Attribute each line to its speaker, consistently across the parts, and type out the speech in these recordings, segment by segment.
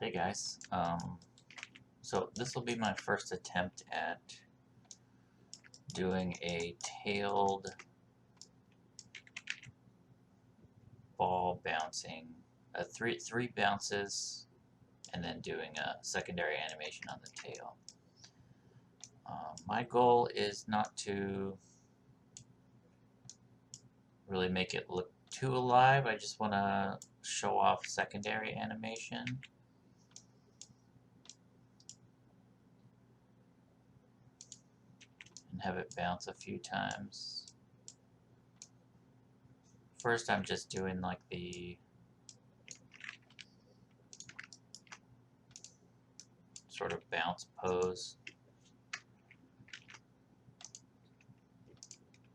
Speaker 1: Hey guys, so this will be my first attempt at doing a tailed ball bouncing, three bounces, and then doing a secondary animation on the tail. My goal is not to really make it look too alive. I just want to show off secondary animation. And have it bounce a few times. First I'm just doing like the sort of bounce pose.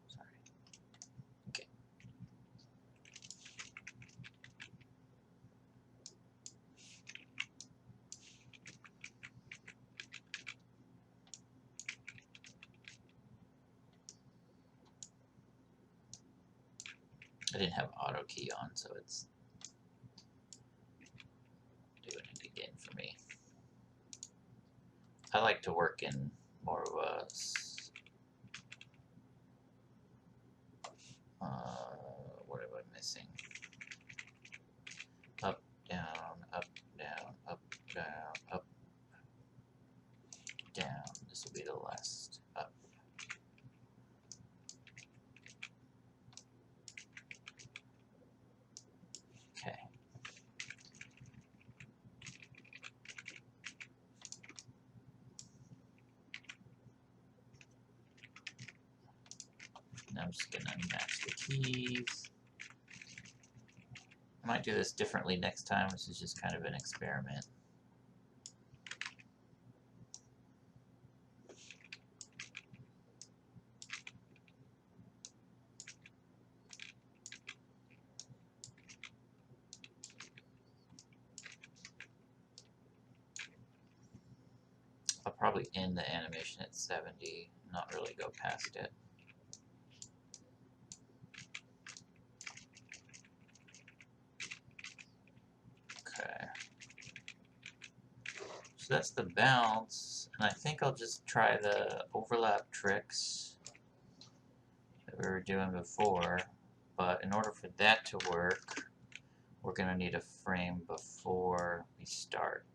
Speaker 1: Sorry. Okay. I didn't have auto key on, so it's doing it again for me. I like to work in more of a what am I missing? Up, down, up, down, up, down, up, down. This will be the last up. Okay. Now I'm just gonna match the keys. I might do this differently next time. This is just kind of an experiment. I'll probably end the animation at 70, not really go past it. Okay. So that's the bounce, and I think I'll just try the overlap tricks that we were doing before, but in order for that to work, we're going to need a frame before we start,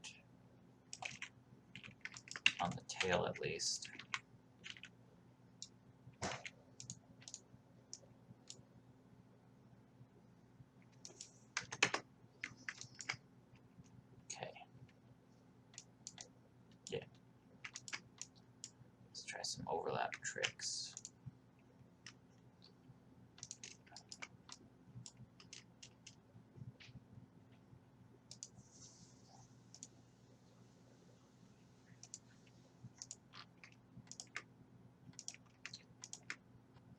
Speaker 1: on the tail at least. Okay. Yeah. Let's try some overlap tricks.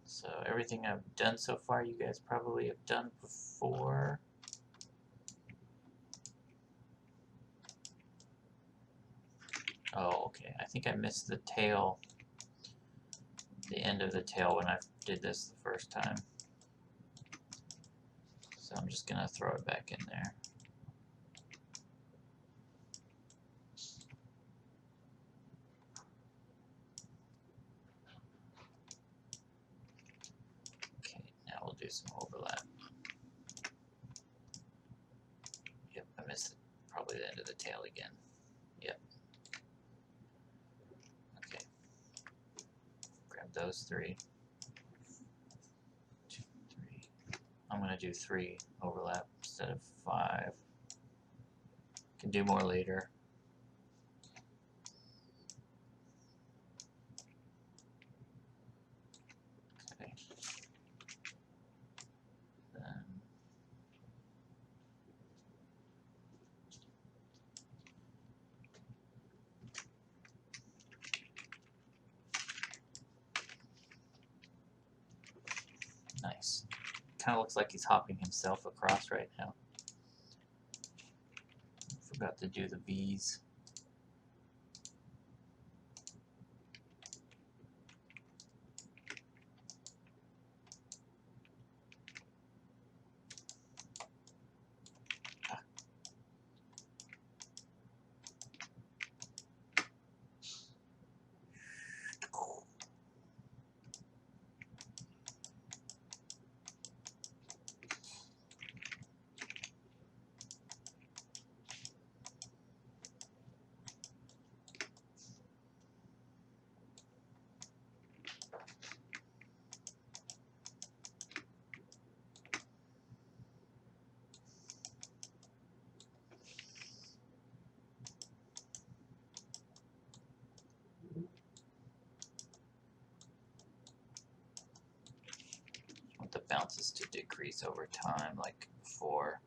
Speaker 1: So everything I've done so far, you guys probably have done before. Oh, okay. I think I missed the tail, the end of the tail when I did this the first time. So I'm just going to throw it back in there. Okay, now we'll do some overlap. Yep, I missed probably the end of the tail again. Yep. Okay. Grab those three. 2, 3. I'm going to do 3 overlap instead of 5. Can do more later. Okay. Then nice. Kind of looks like he's hopping himself across right now. Forgot to do the V's. bounces to decrease over time like before.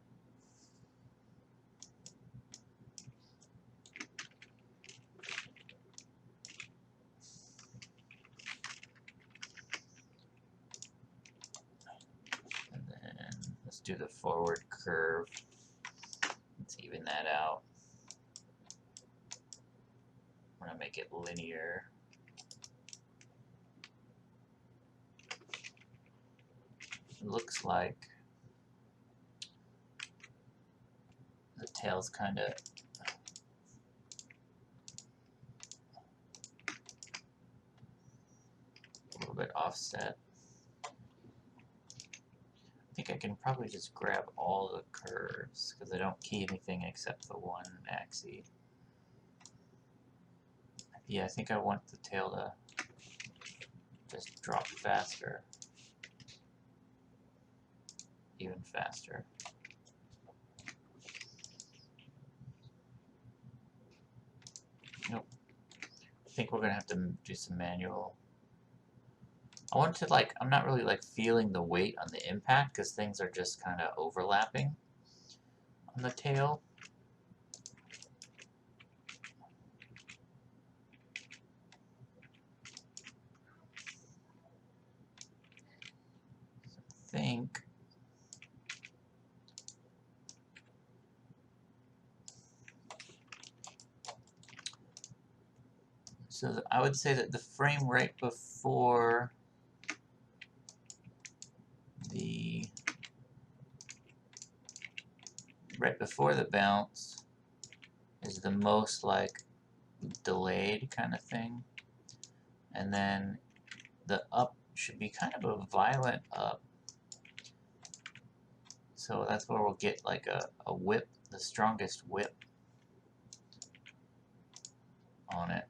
Speaker 1: And then let's do the forward curve. Let's even that out. I'm going to make it linear. It looks like the tail's kind of a little bit offset. I think I can probably just grab all the curves because I don't key anything except the one axis. Yeah, I think I want the tail to just drop faster. Even faster. Nope. I think we're gonna have to do some manual. I want to I'm not really feeling the weight on the impact because things are just kind of overlapping on the tail. So I think so. I would say that the frame right before the bounce is the most delayed kind of thing, and then the up should be kind of a violent up. So that's where we'll get a whip, the strongest whip on it.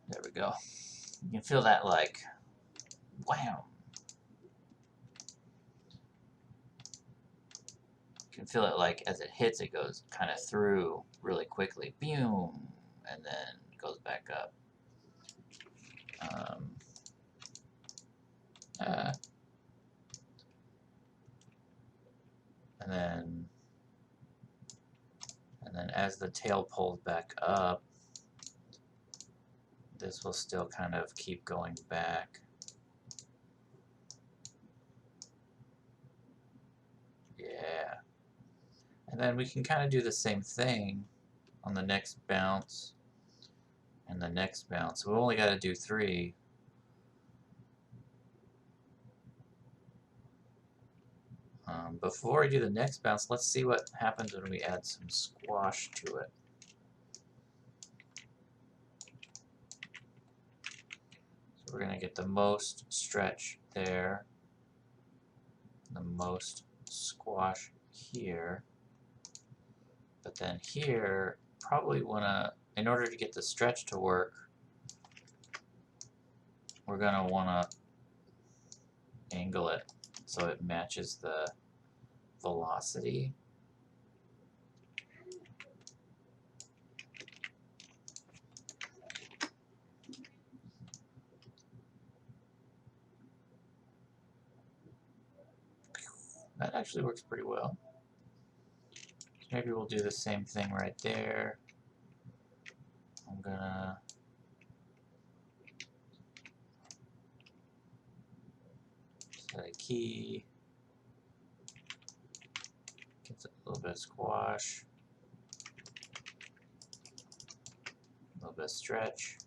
Speaker 1: There we go. You can feel that wham. You can feel it as it hits, it goes kind of through really quickly. Boom! And then it goes back up. And then as the tail pulls back up, this will still kind of keep going back. Yeah. And then we can kind of do the same thing on the next bounce and the next bounce. So we only got to do 3. Before we do the next bounce, let's see what happens when we add some squash to it. So we're going to get the most stretch there, the most squash here. But then here, probably want to, in order to get the stretch to work, we're going to want to angle it so it matches the velocity. That actually works pretty well. Maybe we'll do the same thing right there. I'm gonna set a key, get a little bit of squash, a little bit of stretch,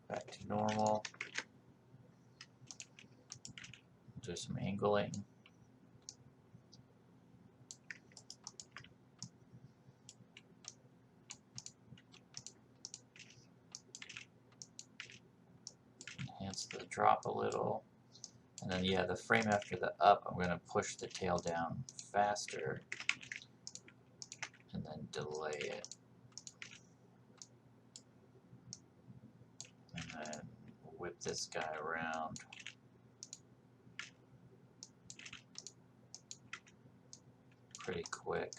Speaker 1: back to normal, do some angling. drop a little. And then, yeah, the frame after the up, I'm going to push the tail down faster and then delay it. And then whip this guy around. Pretty quick.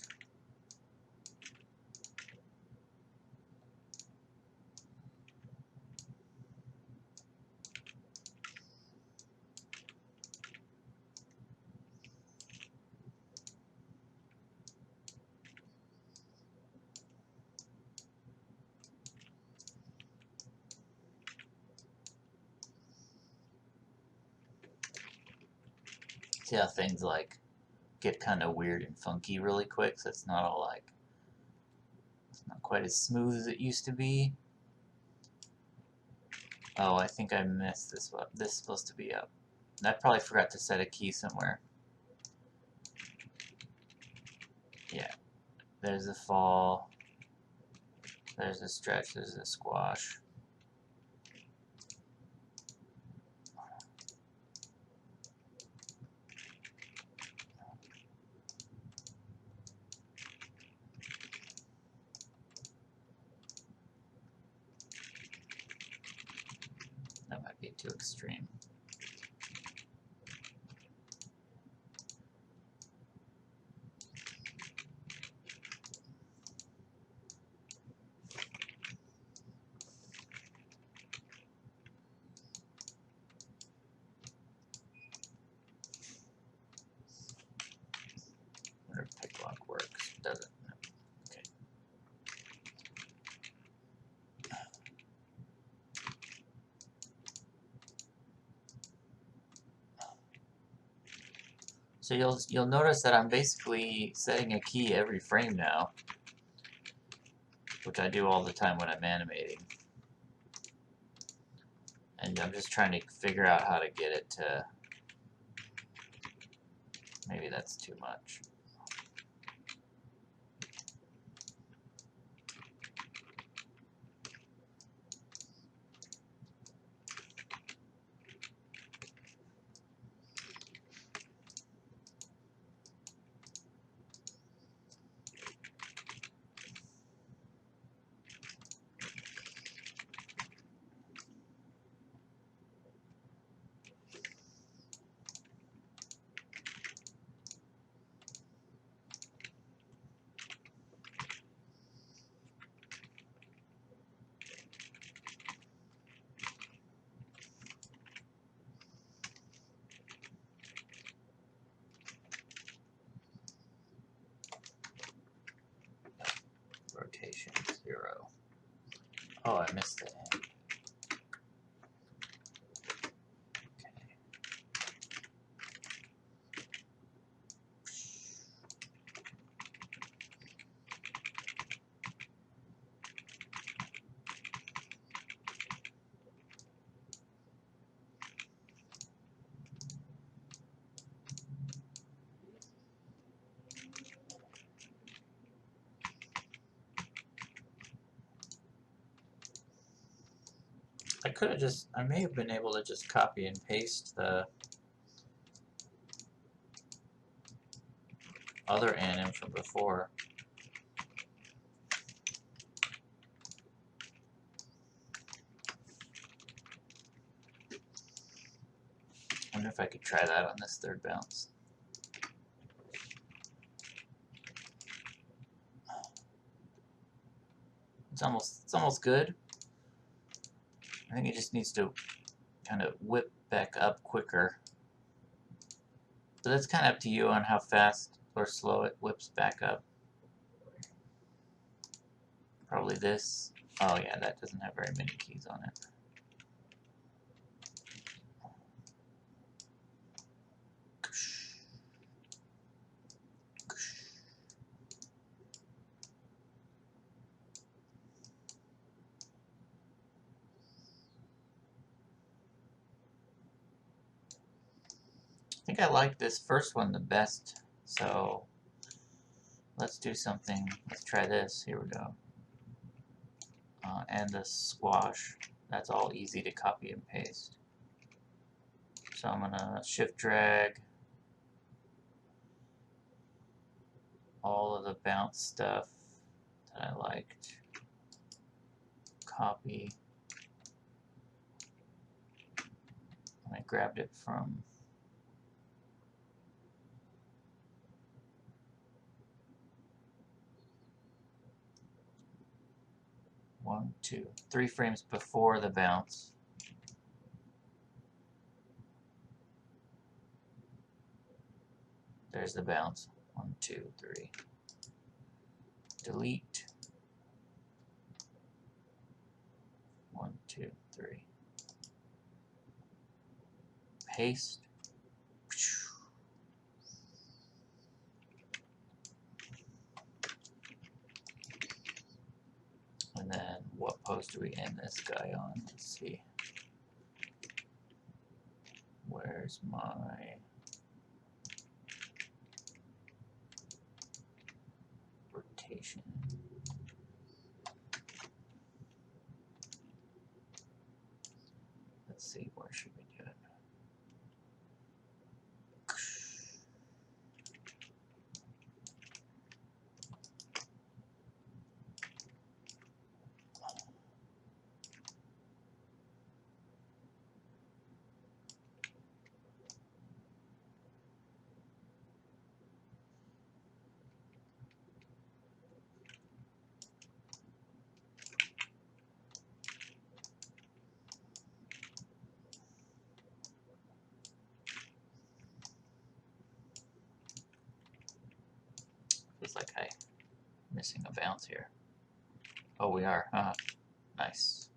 Speaker 1: See how things like get kind of weird and funky really quick, so it's not all like, it's not quite as smooth as it used to be. Oh, I think I missed this one. This is supposed to be up. I probably forgot to set a key somewhere. Yeah, there's a fall, there's a stretch, there's a squash. That might be too extreme. I wonder if pick lock works. Does it? No. Okay. So you'll notice that I'm basically setting a key every frame now, which I do all the time when I'm animating. And I'm just trying to figure out how to get it to, maybe that's too much. Rotation 0. Oh, I missed it. I could have just, I may have been able to just copy and paste the other anim from before. I wonder if I could try that on this third bounce. It's almost good. I think it just needs to kind of whip back up quicker. So that's kind of up to you on how fast or slow it whips back up. Probably this. Oh yeah, that doesn't have very many keys on it. I think I like this first one the best, so let's do something. Let's try this. Here we go. And the squash. That's all easy to copy and paste. So I'm gonna shift drag all of the bounce stuff that I liked, copy, and I grabbed it from one, two, 3 frames before the bounce. There's the bounce. 1, 2, 3. Delete. 1, 2, 3. Paste. And then what pose do we end this guy on? Let's see. Where's my rotation? Let's see, where should we do it? Feels like I'm missing a bounce here. Oh, we are, huh? Nice.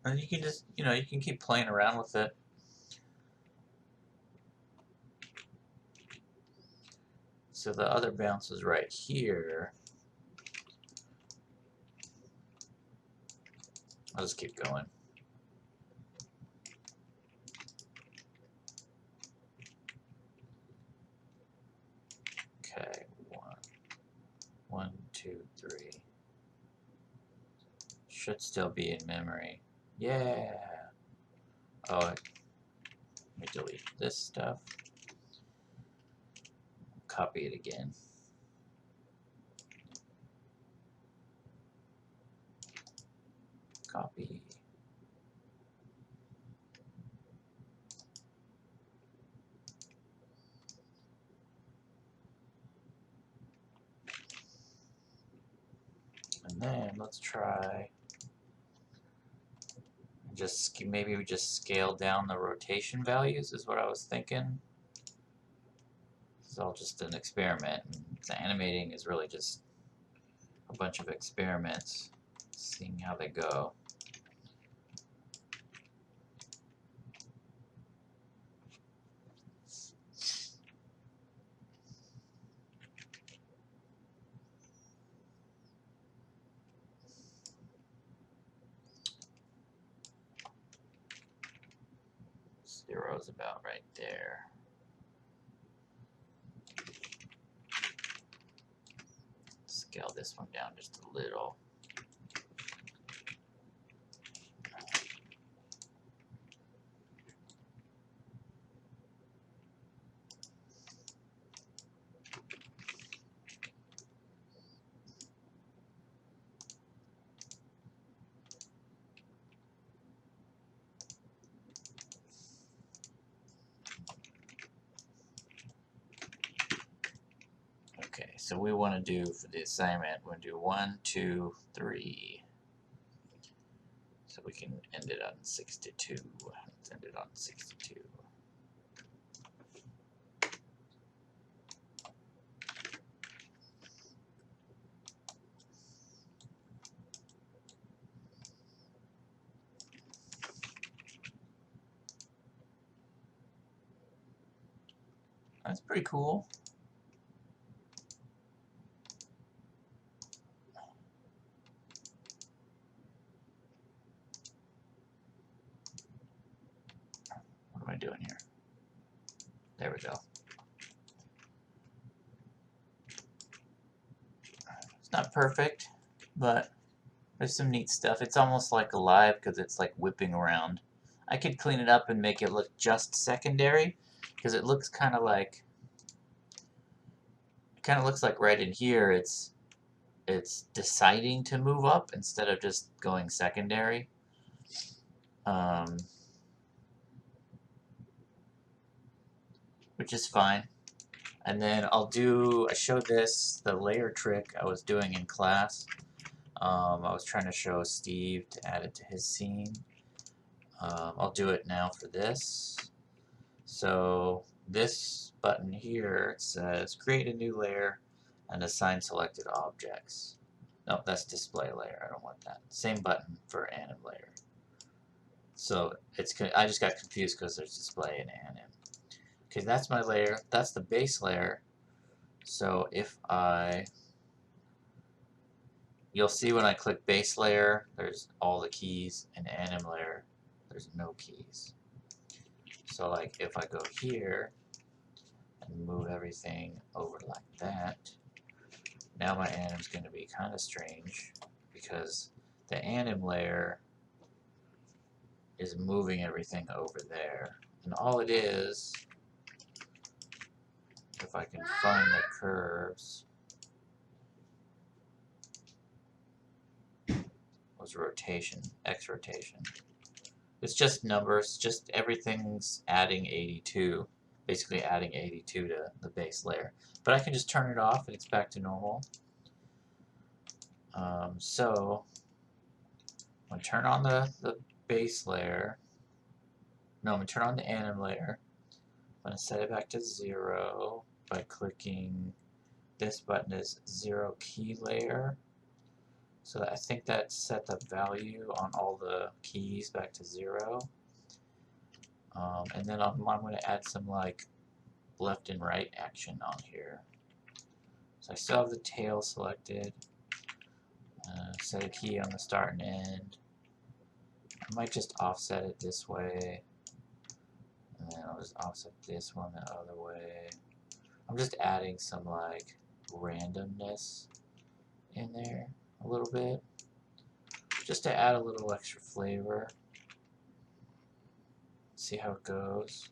Speaker 1: And you can just, you can keep playing around with it. So the other bounce is right here. I'll just keep going. Okay, 1, 2, 3. Should still be in memory. Yeah. Oh, let me delete this stuff. Copy it again. Copy. And then let's try. Maybe we just scale down the rotation values is what I was thinking. It's all just an experiment. And the animating is really just a bunch of experiments, seeing how they go. Zero's about right there. Scale this one down just a little. Okay, so we want to do for the assignment, we're going to do 1, 2, 3. So we can end it on 62. Let's end it on 62. That's pretty cool. am I doing here? There we go. It's not perfect, but there's some neat stuff. It's almost like alive because it's like whipping around. I could clean it up and make it look just secondary, because it looks kind of like, looks like right in here it's deciding to move up instead of just going secondary. Which is fine. And then I showed this, the layer trick I was doing in class. I was trying to show Steve to add it to his scene. I'll do it now for this. So this button here says create a new layer and assign selected objects. No, that's display layer. I don't want that. Same button for anim layer. So I just got confused because there's display and anim. Okay, that's my layer. That's the base layer. So if you'll see when I click base layer, there's all the keys, and anim layer, there's no keys. So like if I go here and move everything over like that, now my anim's going to be kind of strange because the anim layer is moving everything over there. And all it is, if I can find the curves, was rotation, X rotation. It's just numbers, just everything's adding 82, basically adding 82 to the base layer. But I can just turn it off and it's back to normal. So I'm going to turn on the base layer. No, I'm going to turn on the anim layer. I'm going to set it back to 0 by clicking this button is 0 key layer. So I think that set the value on all the keys back to 0. And then I'm going to add some like left and right action on here. So I still have the tail selected. Set a key on the start and end. I might just offset it this way. And then I'll just offset this one the other way. I'm just adding some like randomness in there a little bit, just to add a little extra flavor. See how it goes.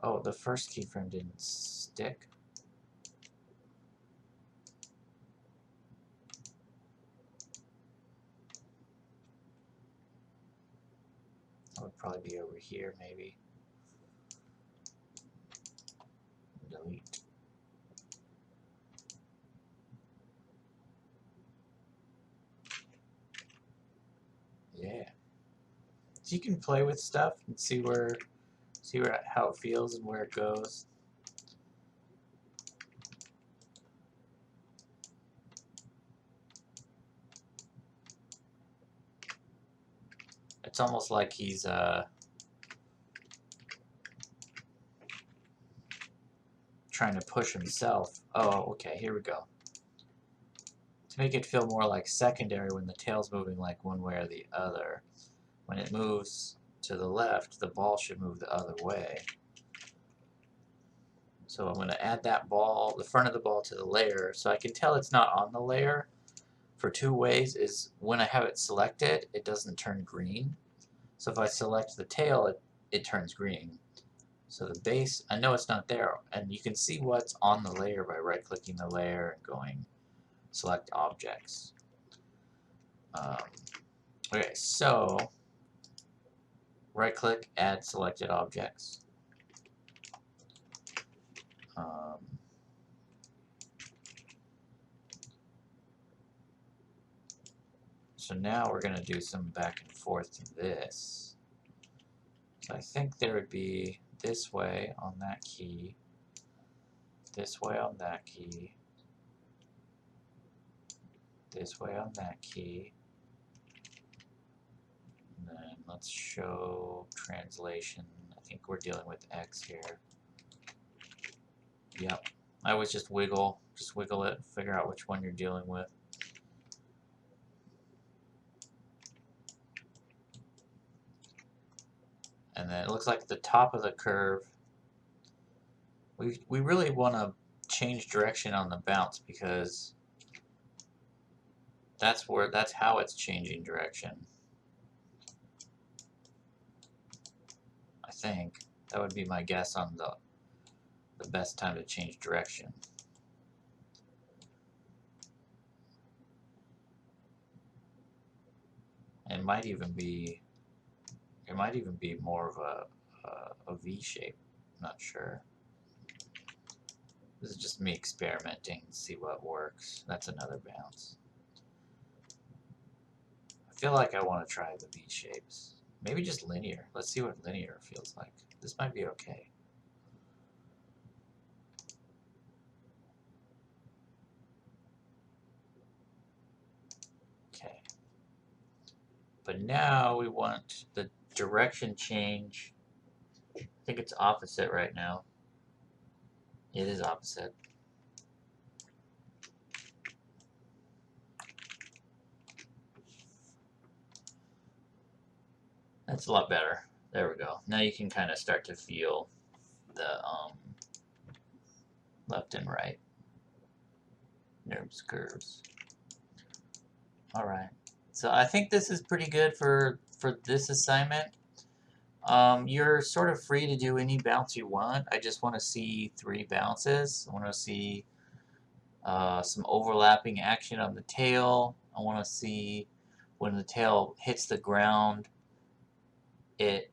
Speaker 1: Oh, the first keyframe didn't stick. That would probably be over here, maybe. Delete. Yeah. So you can play with stuff and see how it feels and where it goes. It's almost like he's trying to push himself. Oh, okay, here we go. To make it feel more like secondary when the tail's moving like one way or the other. When it moves to the left, the ball should move the other way. So I'm going to add that ball, the front of the ball, to the layer. So I can tell it's not on the layer for two ways. Is when I have it selected, it doesn't turn green. So if I select the tail, it turns green. So the base, I know it's not there. And you can see what's on the layer by right-clicking the layer and going select objects. Okay, so right-click, add selected objects. So now we're going to do some back and forth to this. So I think there would be this way on that key, this way on that key, this way on that key, and then let's show translation. I think we're dealing with X here. Yep. I always just wiggle it, figure out which one you're dealing with. And then it looks like the top of the curve, we really want to change direction on the bounce because that's how it's changing direction. I think that would be my guess on the best time to change direction. It might even be more of a V shape. I'm not sure. This is just me experimenting to see what works. That's another bounce. I feel like I want to try the V shapes. Maybe just linear. Let's see what linear feels like. This might be okay. Okay. But now we want the direction change. I think it's opposite right now. It is opposite. That's a lot better. There we go. Now you can kind of start to feel the left and right nerves curves. All right. So I think this is pretty good for this assignment. You're sort of free to do any bounce you want. I just want to see 3 bounces. I want to see some overlapping action on the tail. I want to see when the tail hits the ground, it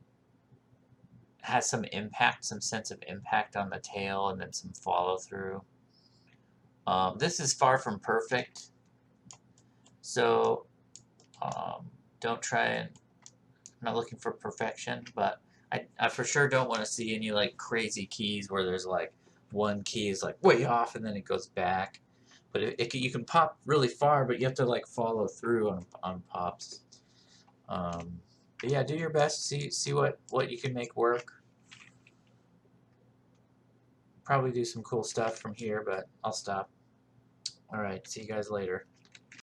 Speaker 1: has some impact, some sense of impact on the tail, and then some follow through. This is far from perfect, so don't try and, I'm not looking for perfection, but I for sure don't want to see any like crazy keys where there's like one key is like way off and then it goes back. But you can pop really far, but you have to like follow through on pops. But yeah, do your best. See what you can make work. Probably do some cool stuff from here, but I'll stop. All right, see you guys later.